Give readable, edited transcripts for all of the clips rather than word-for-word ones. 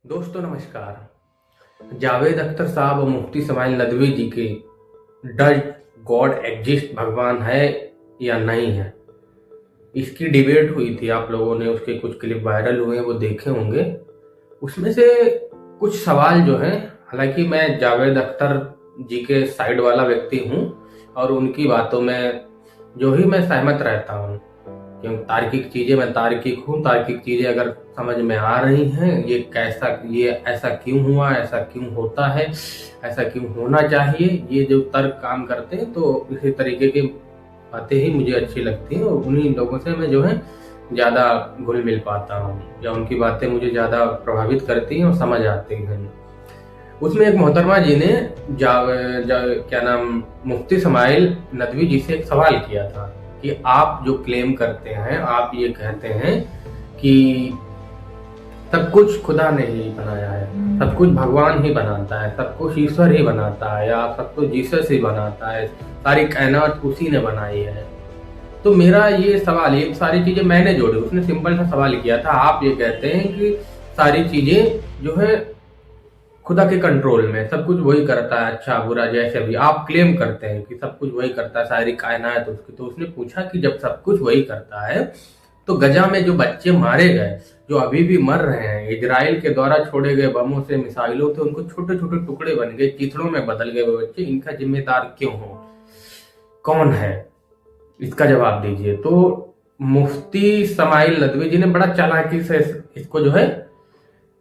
दोस्तों नमस्कार। जावेद अख्तर साहब और मुफ्ती इस्माइल नदवी जी के डज गॉड एग्जिस्ट, भगवान है या नहीं है, इसकी डिबेट हुई थी। आप लोगों ने उसके कुछ क्लिप वायरल हुए वो देखे होंगे। उसमें से कुछ सवाल जो हैं, हालांकि मैं जावेद अख्तर जी के साइड वाला व्यक्ति हूं और उनकी बातों में जो ही मैं सहमत रहता हूं, क्योंकि तार्किक चीजें, मैं तार्किक हूँ। तार्किक चीजें अगर समझ में आ रही हैं, ये ऐसा क्यों हुआ, ऐसा क्यों होता है, ऐसा क्यों होना चाहिए, ये जो तर्क काम करते हैं, तो इसी तरीके की बातें ही मुझे अच्छी लगती हैं और उन्हीं लोगों से मैं जो है ज्यादा घुल मिल पाता हूँ, या उनकी बातें मुझे ज्यादा प्रभावित करती हैं और समझ आती हैं। उसमें एक मोहतरमा जी ने क्या नाम, मुफ्ती इस्माइल नदवी जी से एक सवाल किया था कि आप जो क्लेम करते हैं, आप ये कहते हैं कि सब कुछ खुदा ने ही बनाया है, सब कुछ भगवान ही बनाता है, सब कुछ ईश्वर ही बनाता है, या सब कुछ जीसस ही बनाता है, सारी कायनात उसी ने बनाई है। तो मेरा ये सवाल, ये सारी चीजें मैंने जोड़ी। उसने सिंपल सा सवाल किया था, आप ये कहते हैं कि सारी चीजें जो है खुदा के कंट्रोल में, सब कुछ वही करता है, अच्छा बुरा जैसे भी आप क्लेम करते हैं कि सब कुछ वही करता है, सारी कायनात उसकी। तो उसने पूछा कि जब सब कुछ वही करता है तो गजा में जो बच्चे मारे गए, जो अभी भी मर रहे हैं, इजराइल के द्वारा छोड़े गए बमों से, मिसाइलों से उनको छोटे छोटे टुकड़े बन गए, चिथड़ों में बदल गए वो बच्चे, इनका जिम्मेदार क्यों हो, कौन है, इसका जवाब दीजिए। तो मुफ्ती इस्माइल नदवी जी ने बड़ा चालाकी से इसको जो है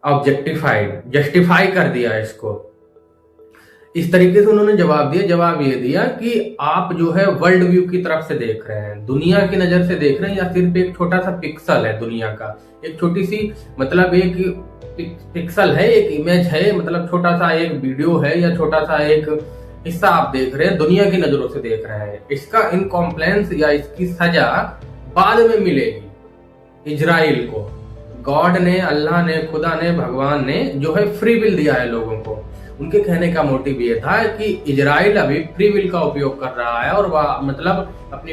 ऑब्जेक्टिफाइड, जस्टिफाई कर दिया इसको। इस तरीके से उन्होंने जवाब ये दिया कि आप जो है वर्ल्ड व्यू की तरफ से देख रहे हैं, दुनिया की नजर से देख रहे हैं, या सिर्फ एक छोटा सा पिक्सल है दुनिया का, एक छोटी सी, मतलब एक पिक्सल है, एक इमेज है, मतलब छोटा सा एक वीडियो है, या छोटा सा एक हिस्सा आप देख रहे हैं, दुनिया की नजरों से देख रहे हैं। इसका इनकॉम्प्लेंस या इसकी सजा बाद में मिलेगी इजराइल को। गॉड ने, अल्लाह ने, खुदा ने, भगवान ने जो है फ्री विल दिया है लोगों को। उनके कहने का मोटिव ये था कि इजराइल अभी फ्री विल का उपयोग कर रहा है और वह मतलब अपनी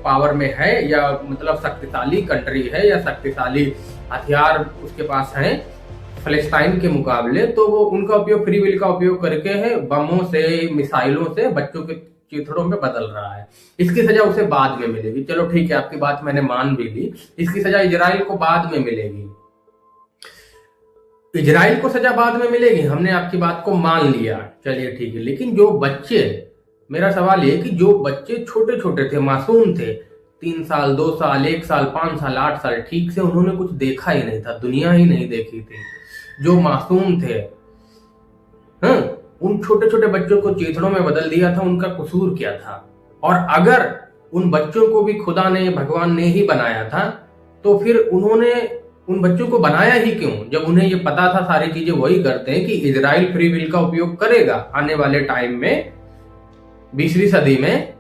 पावर में है, या मतलब शक्तिशाली कंट्री है, या शक्तिशाली हथियार उसके पास है फलस्तीन के मुकाबले, तो वो उनका उपयोग, फ्री विल का उपयोग करके है, बमों से, मिसाइलों से बच्चों के चिथड़ों में बदल रहा है। इसकी सजा उसे बाद में मिलेगी। चलो ठीक है, आपकी बात मैंने मान भी ली, इसकी सजा इजराइल को बाद में मिलेगी। इजराइल को सजा बाद में मिलेगी, हमने आपकी बात को मान लिया, चलिए ठीक है। लेकिन जो बच्चे, मेरा सवाल ये कि जो बच्चे छोटे छोटे थे, मासूम थे, 3 साल, 2 साल, 1 साल, 5 साल, 8 साल, ठीक से उन्होंने कुछ देखा ही नहीं था, दुनिया ही नहीं देखी थी, जो मासूम थे, हाँ, उन छोटे छोटे बच्चों को चीथड़ों में बदल दिया था, उनका कसूर क्या था? और अगर उन बच्चों को भी खुदा ने, भगवान ने ही बनाया था, तो फिर उन्होंने उन बच्चों को बनाया ही क्यों, जब उन्हें ये पता था सारी चीजें वही करते हैं कि इजराइल फ्री विल का उपयोग करेगा आने वाले टाइम में, 20वीं सदी में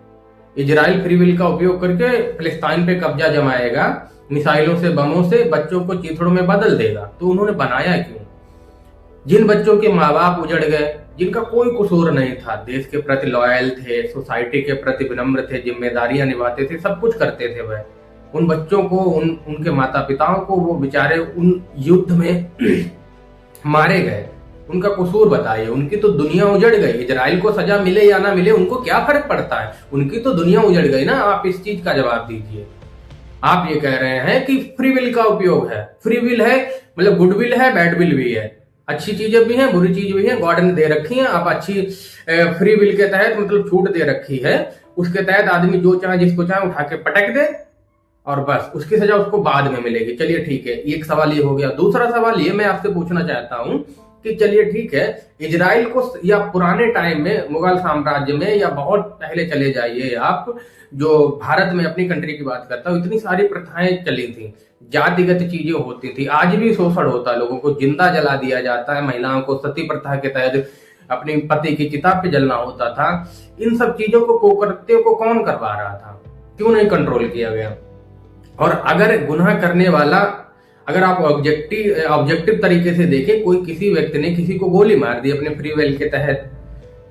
इजराइल फ्री विल का उपयोग करके फलस्तीन पे कब्जा जमाएगा, मिसाइलों से, बमों से बच्चों को चीथड़ों में बदल देगा। तो उन्होंने बनाया क्यों? जिन बच्चों के माँ बाप उजड़ गए, जिनका कोई कसूर नहीं था, देश के प्रति लॉयल थे, सोसाइटी के प्रति विनम्र थे, जिम्मेदारियां निभाते थे, सब कुछ करते थे, वह उन बच्चों को, उनके माता पिताओं को, वो बेचारे उन युद्ध में मारे गए, उनका कसूर बताइए। उनकी तो दुनिया उजड़ गई, इजराइल को सजा मिले या ना मिले उनको क्या फर्क पड़ता है, उनकी तो दुनिया उजड़ गई ना। आप इस चीज का जवाब दीजिए। आप ये कह रहे हैं कि फ्री विल का उपयोग है, फ्री विल है मतलब गुड विल है, बैड विल भी है, अच्छी चीजें भी हैं, बुरी चीज भी है, गॉड ने दे रखी है। आप अच्छी फ्री विल के तहत, मतलब छूट दे रखी है, उसके तहत आदमी जो चाहे, जिसको चाहे उठा के पटक दे और बस उसकी सजा उसको बाद में मिलेगी। चलिए ठीक है, एक सवाल ये हो गया। दूसरा सवाल ये मैं आपसे पूछना चाहता हूं कि चलिए ठीक है, इजराइल को, या पुराने टाइम में मुगल साम्राज्य में, या बहुत पहले चले जाइए आप, जो भारत में, अपनी कंट्री की बात करता हूँ, इतनी सारी प्रथाएं चली थी, जातिगत चीजें होती थी, आज भी शोषण होता है, लोगों को जिंदा जला दिया जाता है, महिलाओं को सती प्रथा के तहत अपनी पति की चिता पे जलना होता था। इन सब चीजों को कुकृत्यों को कौन करवा रहा था, क्यों नहीं कंट्रोल किया गया? और अगर गुनाह करने वाला, अगर आप ऑब्जेक्टिव तरीके से देखें, कोई किसी व्यक्ति ने किसी को गोली मार दी अपने फ्री विल के तहत,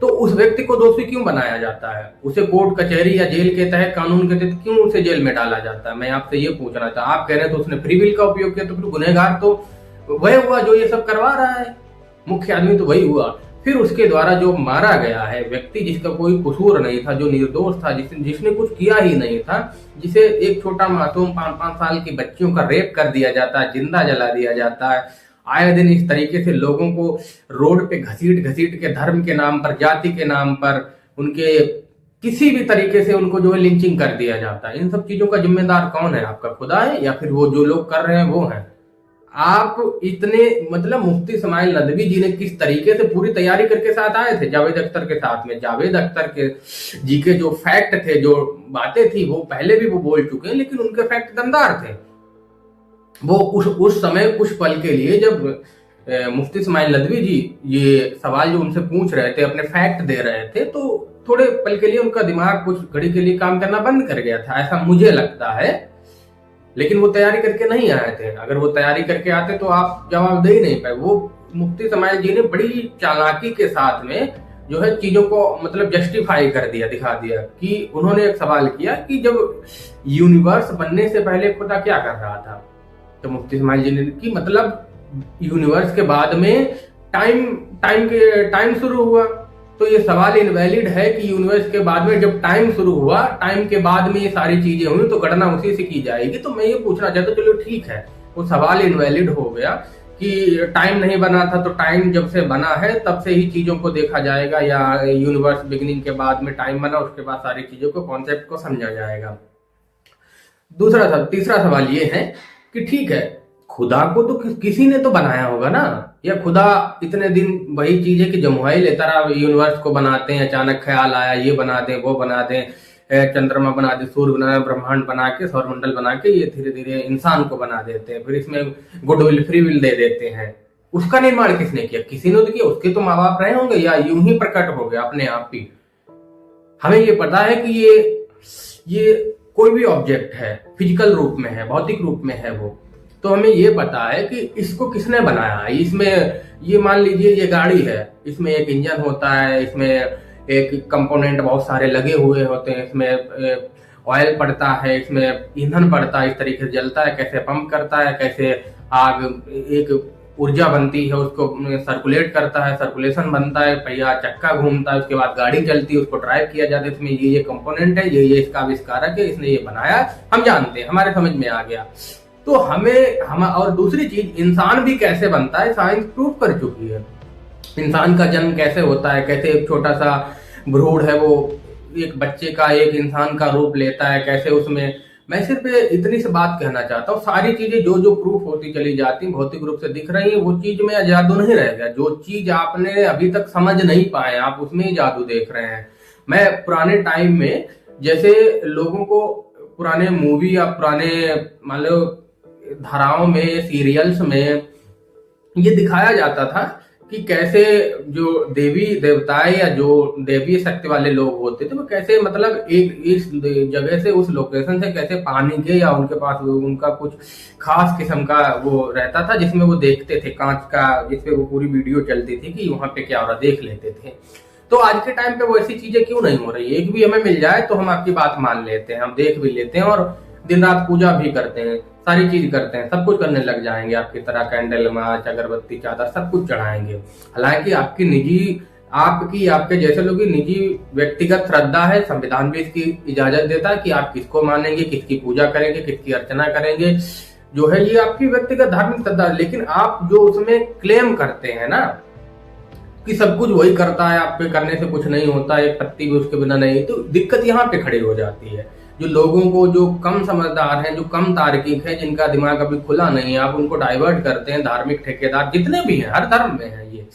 तो उस व्यक्ति को दोषी क्यों बनाया जाता है? उसे कोर्ट कचहरी या जेल के तहत, कानून के तहत क्यों उसे जेल में डाला जाता है? मैं आपसे ये पूछना था। आप कह रहे हैं तो उसने फ्री विल का उपयोग किया, तो फिर गुनहगार तो वह हुआ जो ये सब करवा रहा है, मुख्य आदमी तो वही हुआ। फिर उसके द्वारा जो मारा गया है व्यक्ति, जिसका कोई कसूर नहीं था, जो निर्दोष था, जिसने कुछ किया ही नहीं था, जिसे एक छोटा मासूम 5-5 साल की बच्चियों का रेप कर दिया जाता है, जिंदा जला दिया जाता है। आए दिन इस तरीके से लोगों को रोड पे घसीट घसीट के धर्म के नाम पर, जाति के नाम पर, उनके किसी भी तरीके से उनको जो है लिंचिंग कर दिया जाता है। इन सब चीजों का जिम्मेदार कौन है? आपका खुदा है या फिर वो जो लोग कर रहे हैं वो हैं? आप इतने मतलब मुफ्ती इस्माइल नदवी जी ने किस तरीके से पूरी तैयारी करके साथ आए थे जावेद अख्तर के साथ में। जावेद अख्तर के जी के जो फैक्ट थे, जो बातें थी, वो पहले भी वो बोल चुके हैं, लेकिन उनके फैक्ट दमदार थे। वो उस समय कुछ पल के लिए जब मुफ्ती इस्माइल नदवी जी ये सवाल जो उनसे पूछ रहे थे, अपने फैक्ट दे रहे थे, तो थोड़े पल के लिए उनका दिमाग कुछ घड़ी के लिए काम करना बंद कर गया था, ऐसा मुझे लगता है। लेकिन वो तैयारी करके नहीं आए थे। अगर वो तैयारी करके आते तो आप जवाब दे ही नहीं पाए। वो मुफ्ती इस्माइल जी ने बड़ी चालाकी के साथ में जो है चीजों को मतलब जस्टिफाई कर दिया, दिखा दिया कि उन्होंने एक सवाल किया कि जब यूनिवर्स बनने से पहले खुदा क्या कर रहा था, तो मुफ्ती इस्माइल जी ने कि मतलब यूनिवर्स के बाद में टाइम शुरू हुआ। तो ये सवाल इनवैलिड है कि यूनिवर्स के बाद में जब टाइम शुरू हुआ, टाइम के बाद में ये सारी चीजें हुई, तो गणना उसी से की जाएगी। तो मैं ये पूछना चाहता, चलो ठीक है, वो सवाल इनवैलिड हो गया कि टाइम नहीं बना था, तो टाइम जब से बना है तब से ही चीजों को देखा जाएगा, या यूनिवर्स बिगिनिंग के बाद में टाइम बना, उसके बाद सारी चीजों को, कॉन्सेप्ट को समझा जाएगा। तीसरा सवाल ये है कि ठीक है, खुदा को तो किसी ने तो बनाया होगा ना, या खुदा इतने दिन वही चीज है कि जमुआई लेता रहा, यूनिवर्स को बनाते हैं, अचानक ख्याल आया ये बना दें, वो बना दें, चंद्रमा बना दे, सूर्य बना, ब्रह्मांड बना के, सौरमंडल बना के, ये धीरे धीरे इंसान को बना देते हैं, फिर इसमें गुडविल फ्री विल दे देते हैं। उसका निर्माण किसने किया? किसी ने तो किया। उसके तो माँ बाप रहे होंगे, या यूं ही प्रकट हो गया अपने आप ही। हमें ये पता है कि ये कोई भी ऑब्जेक्ट है, फिजिकल रूप में है, भौतिक रूप में है वो, तो हमें ये पता है कि इसको किसने बनाया है। इसमें ये मान लीजिए ये गाड़ी है, इसमें एक इंजन होता है, इसमें एक कंपोनेंट बहुत सारे लगे हुए होते हैं, इसमें ऑयल पड़ता है, इसमें ईंधन पड़ता है, इस तरीके से जलता है, कैसे पंप करता है, कैसे आग एक ऊर्जा बनती है, उसको सर्कुलेट करता है, सर्कुलेशन बनता है, पहिया चक्का घूमता है, उसके बाद गाड़ी चलती है, उसको ड्राइव किया जाता है। इसमें ये कंपोनेंट है, ये इसका आविष्कारक है, इसने ये बनाया, हम जानते हैं, हमारे समझ में आ गया। तो हम और दूसरी चीज, इंसान भी कैसे बनता है, साइंस प्रूव कर चुकी है। इंसान का जन्म कैसे होता है, कैसे एक छोटा सा भ्रूण है वो एक बच्चे का, एक इंसान का रूप लेता है, कैसे उसमें, मैं सिर्फ इतनी सी बात कहना चाहता हूँ, सारी चीजें जो जो प्रूफ होती चली जाती, भौतिक रूप से दिख रही है, वो चीज में जादू नहीं रह गया। जो चीज आपने अभी तक समझ नहीं पाए, आप उसमें ही जादू देख रहे हैं। मैं पुराने टाइम में जैसे लोगों को पुराने मूवी या पुराने मान लो धाराओं में, सीरियल्स में ये दिखाया जाता था कि कैसे जो देवी देवताएं या जो देवी शक्ति वाले लोग होते थे, वो कैसे मतलब एक इस जगह से, उस लोकेशन से कैसे पानी के, या उनके पास उनका कुछ खास किस्म का वो रहता था जिसमें वो देखते थे, कांच का, जिसपे वो पूरी वीडियो चलती थी कि वहां पे क्या हो रहा, देख लेते थे। तो आज के टाइम पे वो ऐसी चीजें क्यों नहीं हो रही? एक भी हमें मिल जाए तो हम आपकी बात मान लेते हैं, हम देख भी लेते हैं, और दिन रात पूजा भी करते हैं, सारी चीज करते हैं, सब कुछ करने लग जाएंगे। आपकी तरह कैंडल मार्च, अगरबत्ती, चादर, सब कुछ चढ़ाएंगे। हालांकि आपकी निजी, आपके जैसे लोगों की निजी व्यक्तिगत श्रद्धा है, संविधान भी इसकी इजाजत देता है कि आप किसको मानेंगे, किसकी पूजा करेंगे, किसकी अर्चना करेंगे, जो है ये आपकी व्यक्तिगत धार्मिक श्रद्धा। लेकिन आप जो उसमें क्लेम करते हैं ना कि सब कुछ वही करता है, आपके करने से कुछ नहीं होता, एक पत्ती भी उसके बिना नहीं, तो दिक्कत यहाँ पे खड़ी हो जाती है। जो लोगों को, जो कम समझदार हैं, जो कम तार्किक हैं, जिनका दिमाग अभी खुला नहीं है, आप उनको डाइवर्ट करते हैं। धार्मिक ठेकेदार जितने भी हैं, हर धर्म में है ये।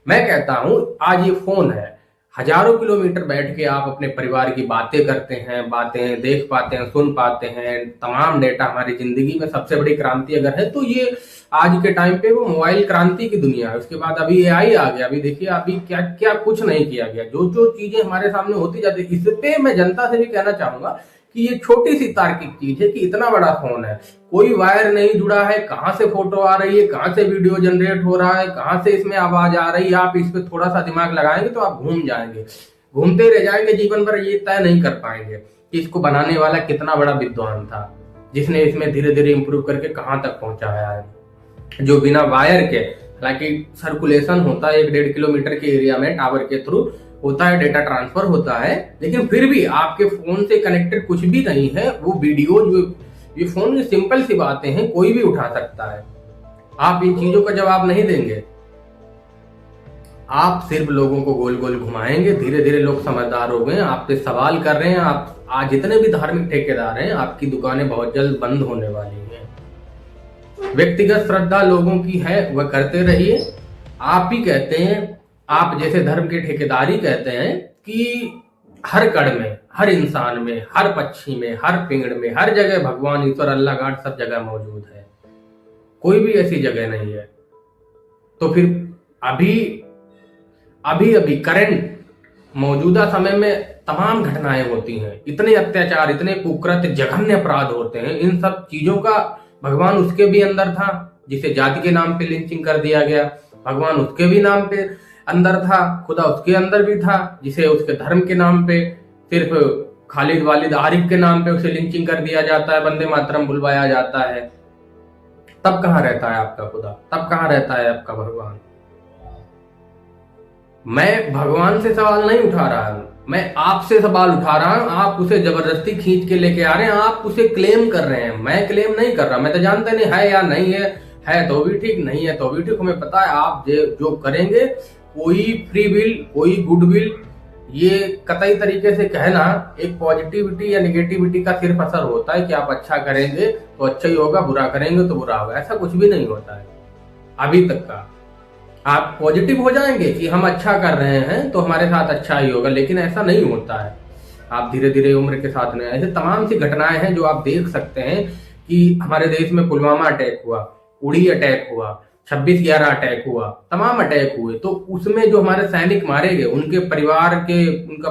मैं कहता हूं, आज ये फोन है, हजारों किलोमीटर बैठ के आप अपने परिवार की बातें करते हैं, बातें देख पाते हैं, सुन पाते हैं, तमाम डेटा हमारी जिंदगी में सबसे बड़ी क्रांति अगर है तो ये आज के टाइम पे वो मोबाइल क्रांति की दुनिया है। उसके बाद अभी एआई आ गया। अभी देखिए, अभी क्या क्या कुछ नहीं किया गया, जो जो चीजें हमारे सामने होती जाती है। इस पे मैं जनता से भी कहना चाहूंगा कि ये छोटी सी तार्किक चीज है कि इतना बड़ा फोन है, कोई वायर नहीं जुड़ा है, कहां से फोटो आ रही है, कहां से वीडियो जनरेट हो रहा है, कहां से इसमें आवाज आ रही है, आप इस पे थोड़ा सा दिमाग लगाएंगे तो आप घूम जाएंगे, घूमते रह जाएंगे जीवन भर। ये तय नहीं कर पाएंगे कि इसको बनाने वाला कितना बड़ा विद्वान था, जिसने इसमें धीरे धीरे इंप्रूव करके कहां तक पहुंचाया है। जो बिना वायर के, हालांकि सर्कुलेशन होता है 1-1.5 किलोमीटर के एरिया में टावर के थ्रू होता है, डेटा ट्रांसफर होता है, लेकिन फिर भी आपके फोन से कनेक्टेड कुछ भी नहीं है, वो वीडियो जो ये फोन की सिंपल सी बातें हैं, कोई भी उठा सकता है। आप इन चीजों का जवाब नहीं देंगे, आप सिर्फ लोगों को गोल गोल घुमाएंगे। धीरे धीरे लोग समझदार हो गए, आपसे सवाल कर रहे हैं। आप आज जितने भी धार्मिक ठेकेदार हैं, आपकी दुकानें बहुत जल्द बंद होने वाली हैं। व्यक्तिगत श्रद्धा लोगों की है, वह करते रहिए। आप ही कहते हैं, आप जैसे धर्म के ठेकेदार ही कहते हैं कि हर कड़ में, हर इंसान में, हर पक्षी में, हर पिंगड़ में, हर जगह भगवान, ईश्वर, अल्लाह, गॉड सब जगह मौजूद है, कोई भी ऐसी जगह नहीं है। तो फिर अभी करंट मौजूदा समय में तमाम घटनाएं होती हैं, इतने अत्याचार, इतने कुकृत्य, जघन्य अपराध होते हैं, इन सब चीजों का भगवान उसके भी अंदर था, जिसे जाति के नाम पे लिंचिंग कर दिया गया। भगवान उसके भी नाम पे अंदर था, खुदा उसके अंदर भी था, जिसे उसके धर्म के नाम पे, सिर्फ खालिद वालिद आरिफ के नाम पे उसे लिंचिंग कर दिया जाता है, वंदे मातरम बुलवाया जाता है। तब कहां रहता है आपका खुदा? तब कहां रहता है आपका भगवान? मैं भगवान से सवाल नहीं उठा रहा हूं, मैं आपसे सवाल उठा रहा हूं। आप उसे जबरदस्ती खींच के लेके आ रहे हैं, आप उसे क्लेम कर रहे हैं। मैं क्लेम नहीं कर रहा, मैं तो जानता नहीं है या नहीं है तो भी ठीक, नहीं है तो भी ठीक। हमें पता है आप जो करेंगे, कोई फ्री विल, कोई गुड विल, ये कतई तरीके से कहना एक पॉजिटिविटी या निगेटिविटी का सिर्फ असर होता है कि आप अच्छा करेंगे तो अच्छा ही होगा, बुरा करेंगे तो बुरा होगा। ऐसा कुछ भी नहीं होता है अभी तक का। आप पॉजिटिव हो जाएंगे कि हम अच्छा कर रहे हैं तो हमारे साथ अच्छा ही होगा, लेकिन ऐसा नहीं होता है। आप धीरे धीरे उम्र के साथ में, ऐसे तमाम सी घटनाएं हैं जो आप देख सकते हैं कि हमारे देश में पुलवामा अटैक हुआ, उड़ी अटैक हुआ, 26/11 अटैक हुआ, तमाम अटैक हुए। तो उसमें जो हमारे सैनिक मारे गए, उनका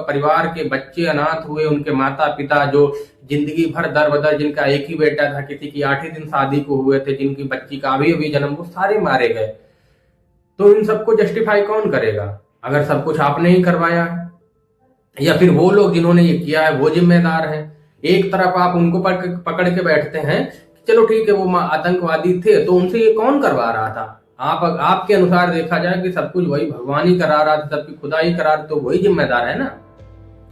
परिवार के बच्चे अनाथ हुए, उनके माता पिता जो जिंदगी भर दर बदर, जिनका एक ही बेटा था, किसी की 8 ही दिन शादी को हुए थे, जिनकी बच्ची का अभी जन्म, वो सारे मारे गए। तो इन सबको जस्टिफाई कौन करेगा अगर सब कुछ आपने ही करवाया है? या फिर वो लोग जिन्होंने ये किया है वो जिम्मेदार हैं? एक तरफ आप उनको पकड़ के बैठते हैं, चलो ठीक है वो आतंकवादी थे, तो उनसे ये कौन करवा रहा था? आपके अनुसार देखा जाए कि सब कुछ वही भगवान ही करा रहा था, सबकी खुदा ही करा रहा, तो वही जिम्मेदार है ना।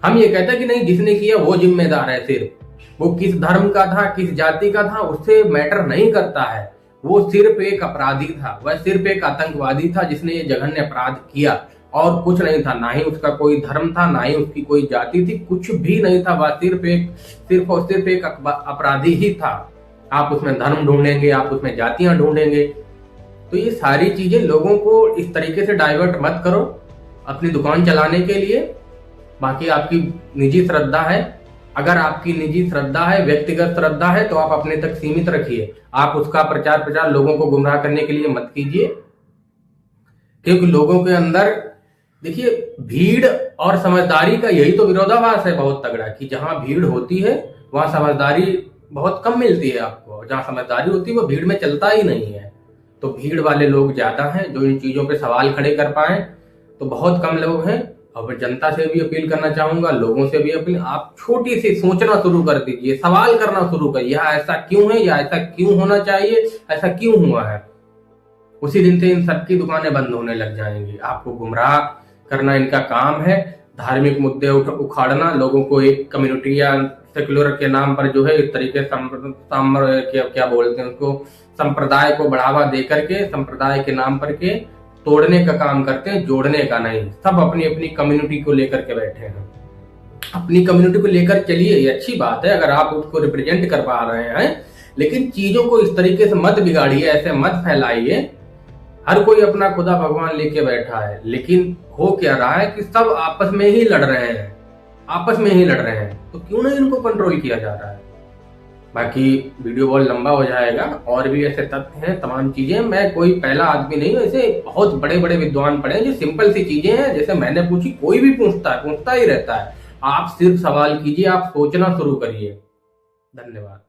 हम ये कहते हैं कि नहीं, जिसने किया वो जिम्मेदार है, सिर्फ वो किस धर्म का था, किस जाति का था, उससे मैटर नहीं करता है। वो सिर्फ एक अपराधी था, वह सिर्फ एक आतंकवादी था जिसने ये जघन्य अपराध किया, और कुछ नहीं था। ना ही उसका कोई धर्म था, ना ही उसकी कोई जाति थी, कुछ भी नहीं था। वह सिर्फ एक अपराधी ही था। आप उसमें धर्म ढूंढेंगे, आप उसमें जातियां ढूंढेंगे। तो ये सारी चीजें लोगों को इस तरीके से डाइवर्ट मत करो अपनी दुकान चलाने के लिए। बाकी आपकी निजी श्रद्धा है, अगर आपकी निजी श्रद्धा है, व्यक्तिगत श्रद्धा है, तो आप अपने तक सीमित रखिए। आप उसका प्रचार लोगों को गुमराह करने के लिए मत कीजिए, क्योंकि लोगों के अंदर देखिए भीड़ और समझदारी का यही तो विरोधाभास है बहुत तगड़ा, कि जहां भीड़ होती है वहां समझदारी बहुत कम मिलती है आपको, जहां समझदारी होती है वो भीड़ में चलता ही नहीं है। तो भीड़ वाले लोग ज्यादा हैं जो इन चीजों पे सवाल खड़े कर पाए, तो बहुत कम लोग हैं। और जनता से भी अपील करना चाहूंगा, लोगों से भी अपील, आप छोटी सी सोचना शुरू कर दीजिए, सवाल करना शुरू करिए, यह ऐसा क्यों है, या ऐसा क्यों होना चाहिए, ऐसा क्यों हुआ है। उसी दिन से इन सबकी दुकानें बंद होने लग जाएंगी। आपको गुमराह करना इनका काम है, धार्मिक मुद्दे उखाड़ना, लोगों को एक कम्युनिटी या सेक्युलर के नाम पर जो है इस तरीके क्या बोलते हैं उसको, संप्रदाय को बढ़ावा दे करके, संप्रदाय के नाम पर के तोड़ने का काम करते हैं, जोड़ने का नहीं। सब अपनी अपनी कम्युनिटी को लेकर के बैठे हैं, अपनी कम्युनिटी को लेकर चलिए, ये अच्छी बात है अगर आप उसको रिप्रेजेंट कर पा रहे हैं, लेकिन चीजों को इस तरीके से मत बिगाड़िए, ऐसे मत फैलाइए। हर कोई अपना खुदा भगवान लेके बैठा है, लेकिन हो क्या रहा है कि सब आपस में ही लड़ रहे हैं, आपस में ही लड़ रहे हैं। तो क्यों नहीं इनको कंट्रोल किया जा रहा है? बाकी वीडियो बहुत लंबा हो जाएगा, और भी ऐसे तथ्य हैं, तमाम चीजें। मैं कोई पहला आदमी नहीं हूं, ऐसे बहुत बड़े बड़े विद्वान पढ़े हैं जो सिंपल सी चीजें हैं, जैसे मैंने पूछी, कोई भी पूछता ही रहता है। आप सिर्फ सवाल कीजिए, आप सोचना शुरू करिए। धन्यवाद।